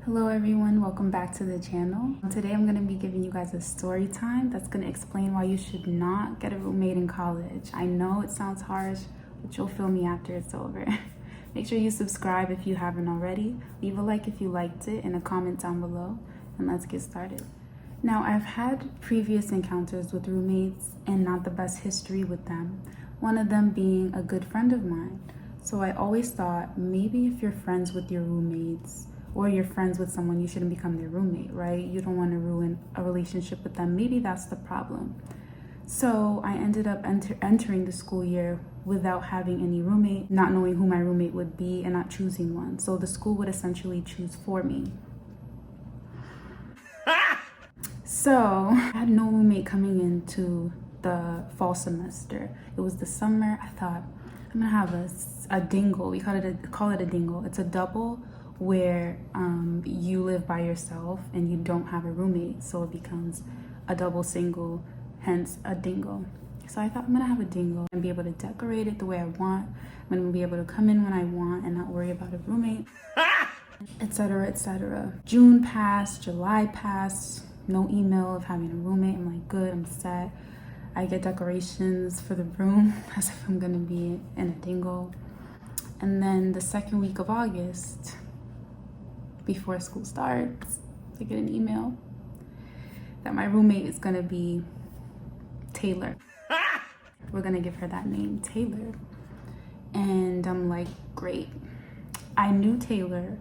Hello everyone, welcome back to the channel. Today I'm going to be giving you guys a story time that's going to explain why you should not get a roommate in college. I know it sounds harsh, but you'll feel me after it's over. Make sure you subscribe if you haven't already. Leave a like if you liked it and a comment down below, and let's get started. Now, I've had previous encounters with roommates and not the best history with them. One of them being a good friend of mine. So I always thought maybe if you're friends with your roommates or you're friends with someone, you shouldn't become their roommate, right? You don't want to ruin a relationship with them. Maybe that's the problem. So I ended up entering the school year without having any roommate, not knowing who my roommate would be and not choosing one. So the school would essentially choose for me. So I had no roommate coming into the fall semester. It was the summer. I thought I'm gonna have a dingle. We call it a dingle. It's a double where you live by yourself and you don't have a roommate, so it becomes a double single, hence a dingle. So I thought I'm gonna have a dingle and be able to decorate it the way I want. I'm gonna be able to come in when I want and not worry about a roommate, etc., etc. June passed, July passed, no email of having a roommate. I'm like, good, I'm set. I get decorations for the room as if I'm gonna be in a dingle. And then the second week of August, before school starts, I get an email that my roommate is gonna be Taylor. We're gonna give her that name, Taylor. And I'm like, great. I knew Taylor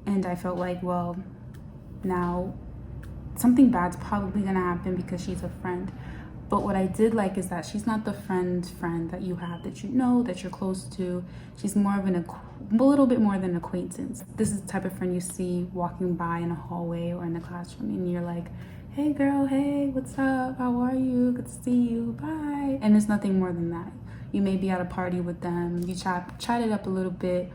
and I felt like, well, now something bad's probably gonna happen because she's a friend. But what I did like is that she's not the friend that you have, that you know, that you're close to. She's more of a little bit more than an acquaintance. This is the type of friend you see walking by in a hallway or in the classroom and you're like, hey girl, hey, what's up? How are you? Good to see you, bye. And it's nothing more than that. You may be at a party with them, you chat it up a little bit,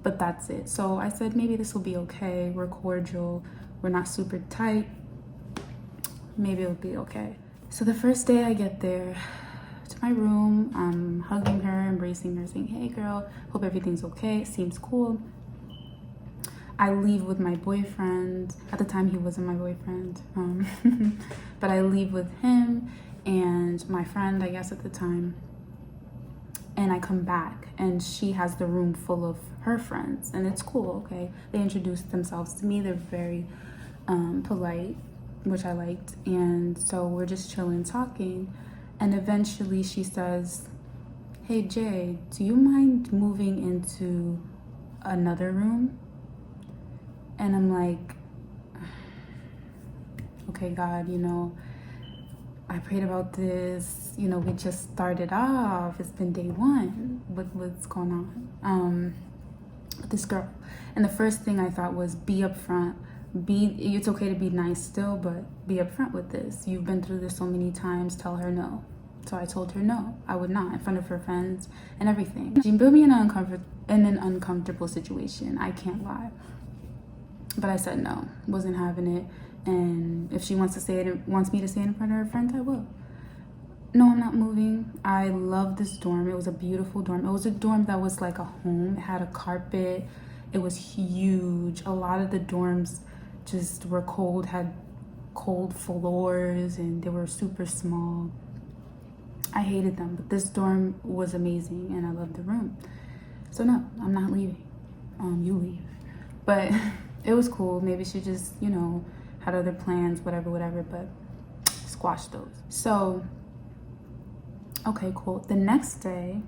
but that's it. So I said, maybe this will be okay. We're cordial, we're not super tight. Maybe it'll be okay. So the first day I get there to my room, I'm hugging her, embracing her, saying, hey girl, hope everything's okay, seems cool. I leave with my boyfriend. At the time he wasn't my boyfriend, but I leave with him and my friend, I guess at the time. And I come back and she has the room full of her friends and it's cool, okay? They introduced themselves to me, they're very polite, which I liked. And so we're just chilling, talking. And eventually she says, hey Jay, do you mind moving into another room? And I'm like, okay, God, I prayed about this. We just started off. It's been day one. What's going on? With this girl. And the first thing I thought was be upfront. It's okay to be nice still, but be upfront with this. You've been through this so many times, tell her no. So I told her no, I would not, in front of her friends and everything. She put me in an uncomfortable situation, I can't lie. But I said no, wasn't having it. And if she wants me to say it in front of her friends, I will. No, I'm not moving. I love this dorm. It was a beautiful dorm. It was a dorm that was like a home. It had a carpet. It was huge. A lot of the dorms just were cold, had cold floors, and they were super small. I hated them, but this dorm was amazing and I loved the room. So no, I'm not leaving. You leave. But it was cool. Maybe she just, had other plans, whatever, but squash those. So, okay, cool. The next day,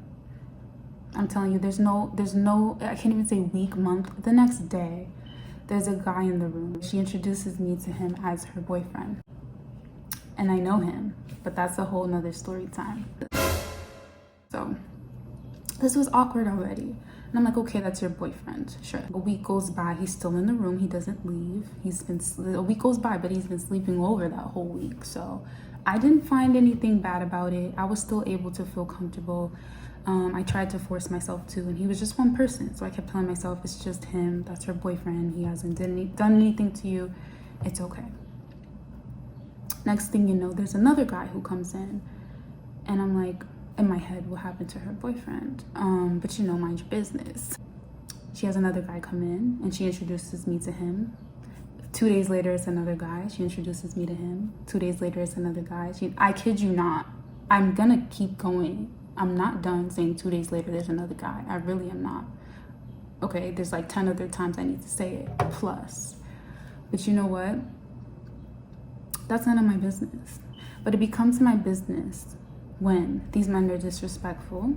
I'm telling you, there's no, I can't even say week, month, but the next day, there's a guy in the room. She introduces me to him as her boyfriend. And I know him, but that's a whole nother story time. So this was awkward already. And I'm like, okay, that's your boyfriend, sure. A week goes by, he's still in the room, he doesn't leave. A week goes by, but he's been sleeping over that whole week. So I didn't find anything bad about it. I was still able to feel comfortable. I tried to force myself to, and he was just one person. So I kept telling myself, it's just him, that's her boyfriend. He hasn't done anything to you, it's okay. Next thing you know, there's another guy who comes in and I'm like, in my head, what happened to her boyfriend? But mind your business. She has another guy come in and she introduces me to him. 2 days later, it's another guy. She introduces me to him. 2 days later, it's another guy. I kid you not. I'm gonna keep going. I'm not done saying 2 days later, there's another guy. I really am not. Okay, there's like 10 other times I need to say it, plus. But you know what? That's none of my business. But it becomes my business when these men are disrespectful.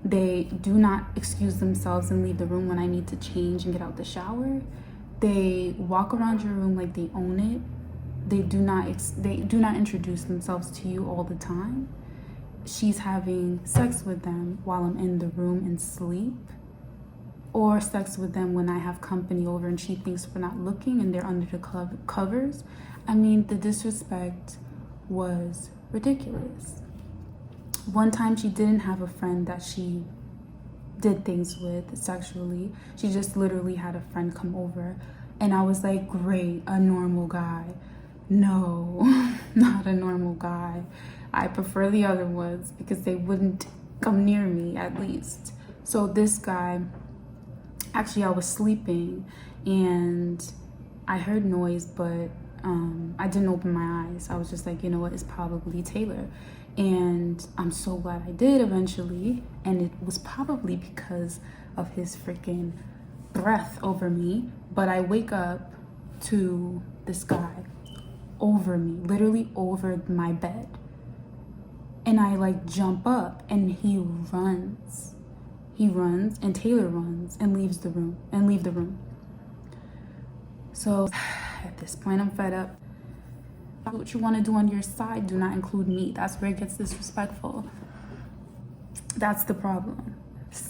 They do not excuse themselves and leave the room when I need to change and get out the shower. They walk around your room like they own it. They do not introduce themselves to you all the time. She's having sex with them while I'm in the room and sleep, or sex with them when I have company over and she thinks we're not looking and they're under the covers. I mean, the disrespect was ridiculous. One time she didn't have a friend that she did things with sexually. She just literally had a friend come over, and I was like, great, a normal guy. No, not a normal guy. I prefer the other ones because they wouldn't come near me, at least. So this guy, actually I was sleeping and I heard noise, but I didn't open my eyes. I was just like, you know what, it's probably Taylor. And I'm so glad I did eventually. And it was probably because of his freaking breath over me. But I wake up to this guy over me, literally over my bed. And I like jump up and he runs. He runs and Taylor runs and leave the room. So at this point, I'm fed up. What you want to do on your side, do not include me. That's where it gets disrespectful. That's the problem.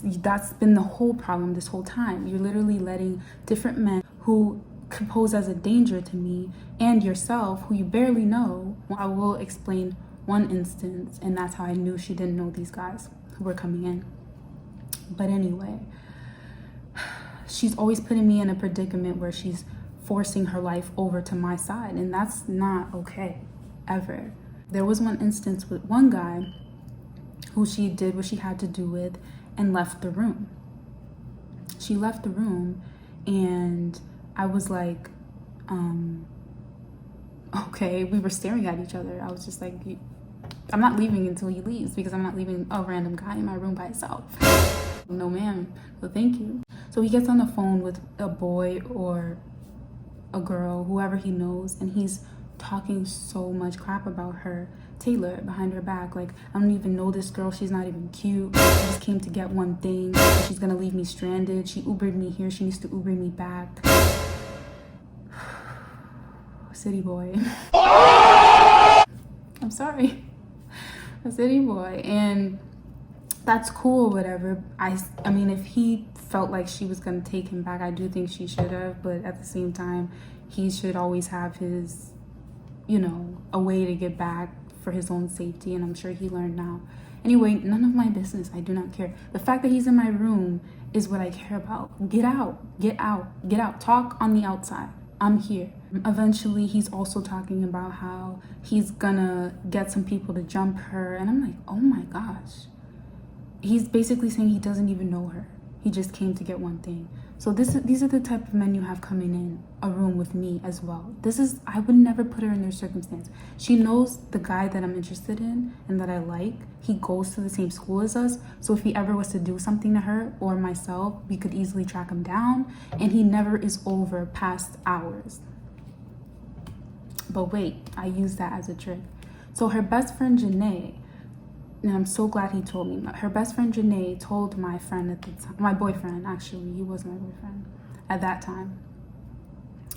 That's been the whole problem this whole time. You're literally letting different men who could pose as a danger to me and yourself, who you barely know. I will explain one instance, and that's how I knew she didn't know these guys who were coming in. But anyway, she's always putting me in a predicament where she's forcing her life over to my side, and that's not okay, ever. There was one instance with one guy who she did what she had to do with and left the room. She left the room, and I was like, okay, we were staring at each other. I was just like, I'm not leaving until he leaves, because I'm not leaving a random guy in my room by himself. No ma'am, well thank you. So he gets on the phone with a boy or a girl, whoever he knows, and he's talking so much crap about her, Taylor, behind her back. Like, I don't even know this girl, she's not even cute, I just came to get one thing, she's gonna leave me stranded, she Ubered me here, she needs to Uber me back. City boy. I'm sorry, a city boy. And that's cool, whatever. I mean, if he felt like she was gonna take him back, I do think she should have, but at the same time, he should always have his, you know, a way to get back for his own safety, and I'm sure he learned now. Anyway, none of my business. I do not care. The fact that he's in my room is what I care about. Get out, get out, get out. Talk on the outside. I'm here. Eventually, he's also talking about how he's gonna get some people to jump her, and I'm like, oh my gosh. He's basically saying he doesn't even know her. He just came to get one thing. So these are the type of men you have coming in a room with me as well. I would never put her in their circumstance. She knows the guy that I'm interested in and that I like. He goes to the same school as us. So if he ever was to do something to her or myself, we could easily track him down. And he never is over past hours. But wait, I use that as a trick. So her best friend Janae, and I'm so glad he told me. Her best friend Janae told my friend at the time, my boyfriend, actually, he was my boyfriend at that time,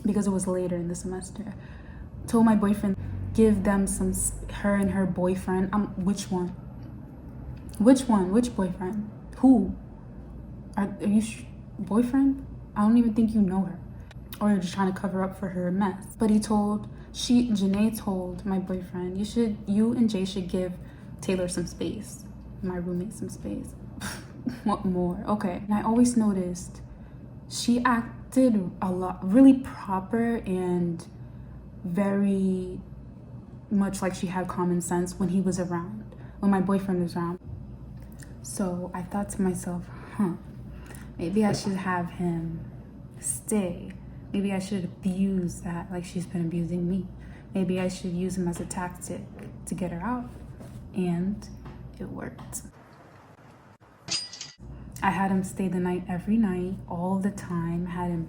because it was later in the semester. Told my boyfriend, give them some, her and her boyfriend. Which one? Which one? Which boyfriend? Who? Are you boyfriend? I don't even think you know her. Or you're just trying to cover up for her mess. But Janae told my boyfriend, you and Jay should give Taylor some space, my roommate some space. What more? Okay. And I always noticed she acted a lot, really proper and very much like she had common sense when he was around, when my boyfriend was around. So I thought to myself, maybe I should have him stay Maybe I should abuse that like she's been abusing me. Maybe I should use him as a tactic to get her out. And it worked. I had him stay the night every night, all the time. I had him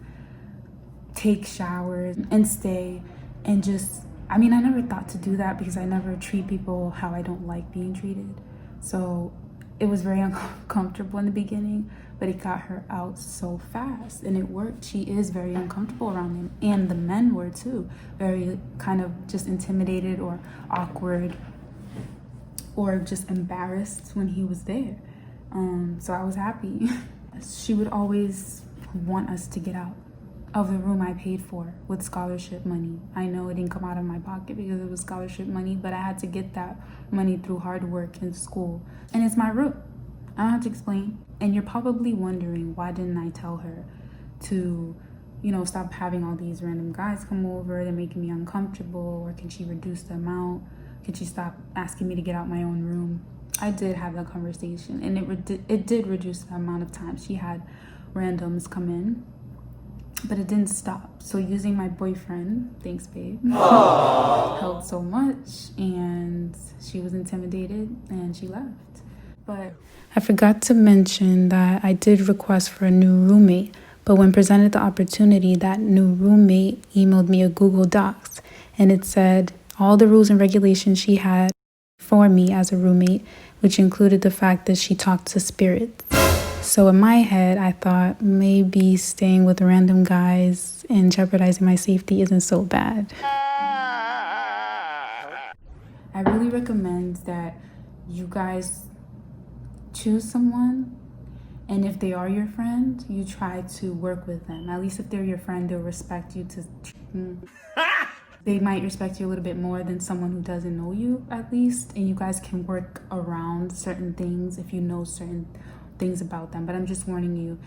take showers and stay and just, I mean, I never thought to do that because I never treat people how I don't like being treated. So it was very uncomfortable in the beginning, but it got her out so fast and it worked. She is very uncomfortable around him, and the men were too, very kind of just intimidated or awkward or just embarrassed when he was there. So I was happy. She would always want us to get out of the room I paid for with scholarship money. I know it didn't come out of my pocket because it was scholarship money, but I had to get that money through hard work in school. And it's my room. I don't have to explain. And you're probably wondering, why didn't I tell her to, you know, stop having all these random guys come over? They're making me uncomfortable. Or can she reduce the amount? Can she stop asking me to get out my own room? I did have that conversation, and it did reduce the amount of time she had randoms come in, but it didn't stop. So using my boyfriend, thanks babe, helped so much, and she was intimidated and she left. But I forgot to mention that I did request for a new roommate, but when presented the opportunity, that new roommate emailed me a Google Docs, and it said all the rules and regulations she had for me as a roommate, which included the fact that she talked to spirits. So in my head, I thought maybe staying with random guys and jeopardizing my safety isn't so bad. I really recommend that you guys choose someone, and if they are your friend, you try to work with them. At least if they're your friend, they'll respect you They might respect you a little bit more than someone who doesn't know you, at least, and you guys can work around certain things if you know certain things about them. But I'm just warning you,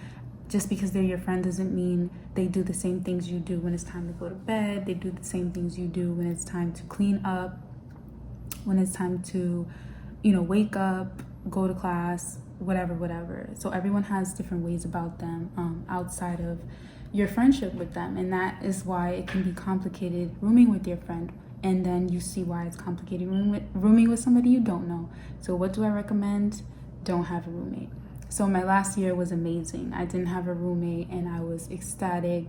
just because they're your friend doesn't mean they do the same things you do when it's time to go to bed. They do the same things you do when it's time to clean up, when it's time to, you know, wake up, go to class, whatever. So everyone has different ways about them outside of your friendship with them, and that is why it can be complicated rooming with your friend, and then you see why it's complicated rooming with somebody you don't know. So what do I recommend? Don't have a roommate. So my last year was amazing. I didn't have a roommate and I was ecstatic.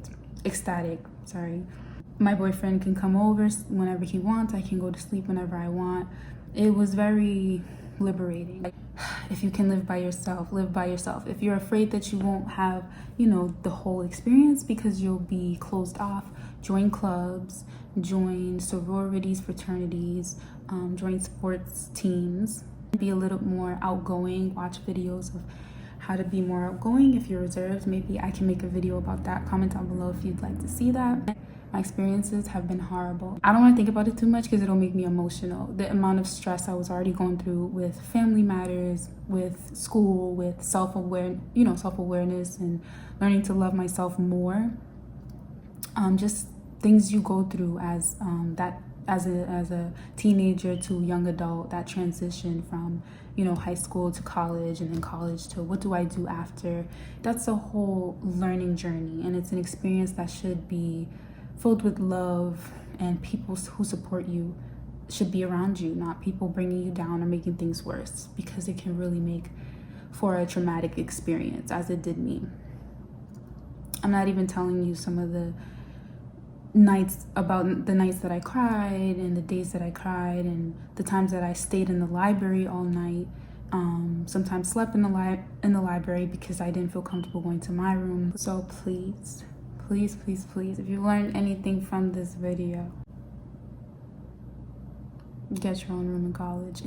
My boyfriend can come over whenever he wants. I can go to sleep whenever I want. It was very liberating. If you can live by yourself, live by yourself. If you're afraid that you won't have, you know, the whole experience because you'll be closed off, join clubs, join sororities, fraternities, join sports teams. Be a little more outgoing, watch videos of how to be more outgoing. If you're reserved, maybe I can make a video about that. Comment down below if you'd like to see that. My experiences have been horrible. I don't want to think about it too much because it'll make me emotional. The amount of stress I was already going through with family matters, with school, with self-awareness and learning to love myself more. Just things you go through as a teenager to young adult, that transition from, you know, high school to college, and then college to what do I do after. That's a whole learning journey, and it's an experience that should be filled with love, and people who support you should be around you, not people bringing you down or making things worse, because it can really make for a traumatic experience, as it did me. I'm not even telling you some of the nights that I cried, and the days that I cried, and the times that I stayed in the library all night. Sometimes slept in the library because I didn't feel comfortable going to my room. So please, if you learned anything from this video, get your own room in college.